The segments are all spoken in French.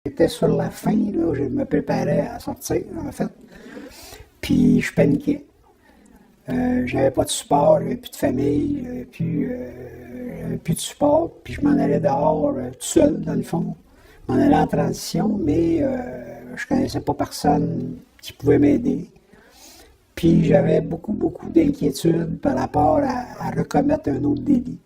J'étais sur la fin, là, je me préparais à sortir, en fait. Puis je paniquais. J'avais pas de support, j'avais plus de famille, j'avais plus de support. Puis je m'en allais dehors, tout seul, dans le fond. Je m'en allais en transition, mais je connaissais pas personne qui pouvait m'aider. Puis j'avais beaucoup d'inquiétudes par rapport à recommettre un autre délit.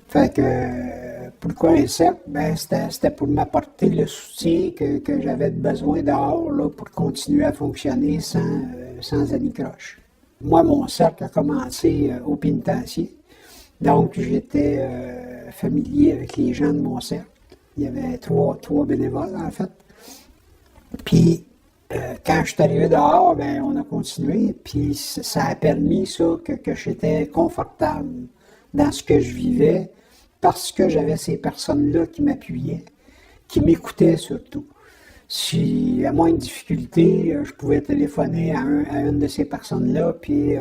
Fait que, pourquoi un cercle? Ben, c'était pour m'apporter le soutien que j'avais besoin dehors là, pour continuer à fonctionner sans anicroche. Moi, mon cercle a commencé au pénitencier. Donc, j'étais familier avec les gens de mon cercle. Il y avait trois bénévoles, en fait. Puis, quand je suis arrivé dehors, ben, on a continué. Puis, ça a permis ça, que j'étais confortable dans ce que je vivais, parce que j'avais ces personnes-là qui m'appuyaient, qui m'écoutaient surtout. Si, à moindre difficulté, je pouvais téléphoner à une de ces personnes-là, puis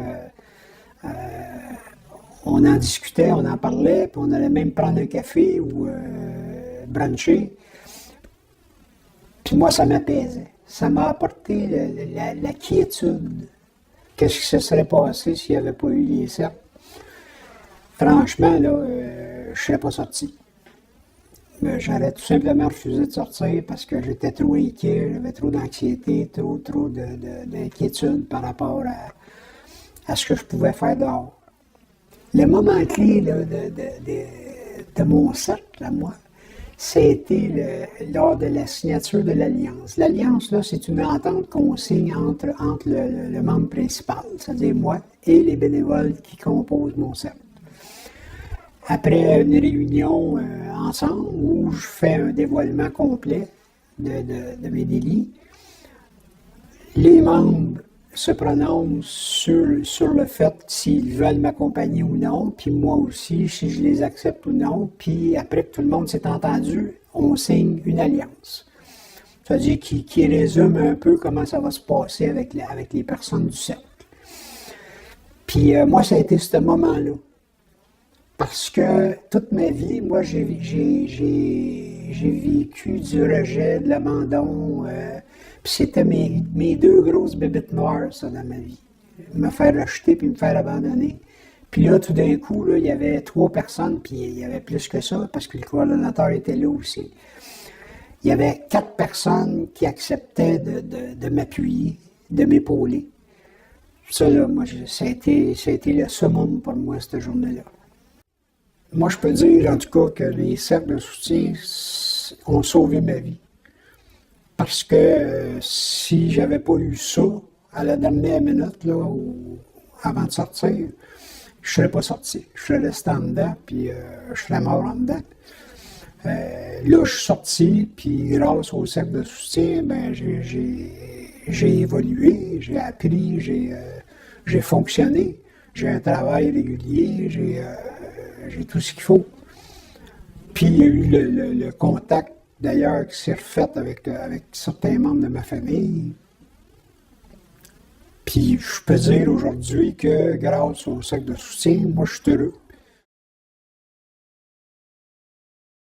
on en discutait, on en parlait, puis on allait même prendre un café ou bruncher. Puis moi, ça m'apaisait. Ça m'a apporté la quiétude. Qu'est-ce qui se serait passé s'il n'y avait pas eu les cercles? Franchement, là, je ne serais pas sorti. J'aurais tout simplement refusé de sortir parce que j'étais trop inquiet, j'avais trop d'anxiété, trop d'inquiétude par rapport à ce que je pouvais faire dehors. Le moment clé là, de mon cercle à moi, c'était lors de la signature de l'Alliance. L'Alliance, là, c'est une entente qu'on signe entre le membre principal, c'est-à-dire moi, et les bénévoles qui composent mon cercle. Après une réunion ensemble où je fais un dévoilement complet de mes délits, les membres se prononcent sur le fait s'ils veulent m'accompagner ou non, puis moi aussi, si je les accepte ou non, puis après que tout le monde s'est entendu, on signe une alliance. C'est-à-dire qui résume un peu comment ça va se passer avec les personnes du cercle. Puis moi, ça a été ce moment-là. Parce que toute ma vie, moi, j'ai vécu du rejet, de l'abandon. Puis c'était mes deux grosses bébites noires, ça, dans ma vie. Me faire rejeter puis me faire abandonner. Puis là, tout d'un coup, là, il y avait 3 personnes, puis il y avait plus que ça, parce que le coordonnateur était là aussi. Il y avait 4 personnes qui acceptaient de m'appuyer, de m'épauler. Ça, là, moi, ça a été le summum pour moi, cette journée-là. Moi, je peux dire, en tout cas, que les cercles de soutien ont sauvé ma vie. Parce que si j'avais pas eu ça à la dernière minute, là, avant de sortir, je serais pas sorti. Je serais resté en dedans, puis je serais mort en dedans. Là, je suis sorti, puis grâce au cercle de soutien, ben, j'ai évolué, j'ai appris, j'ai fonctionné, j'ai un travail régulier, j'ai tout ce qu'il faut. Puis il y a eu le contact, d'ailleurs, qui s'est refait avec certains membres de ma famille. Puis je peux dire aujourd'hui que grâce au cercle de soutien, moi je suis heureux.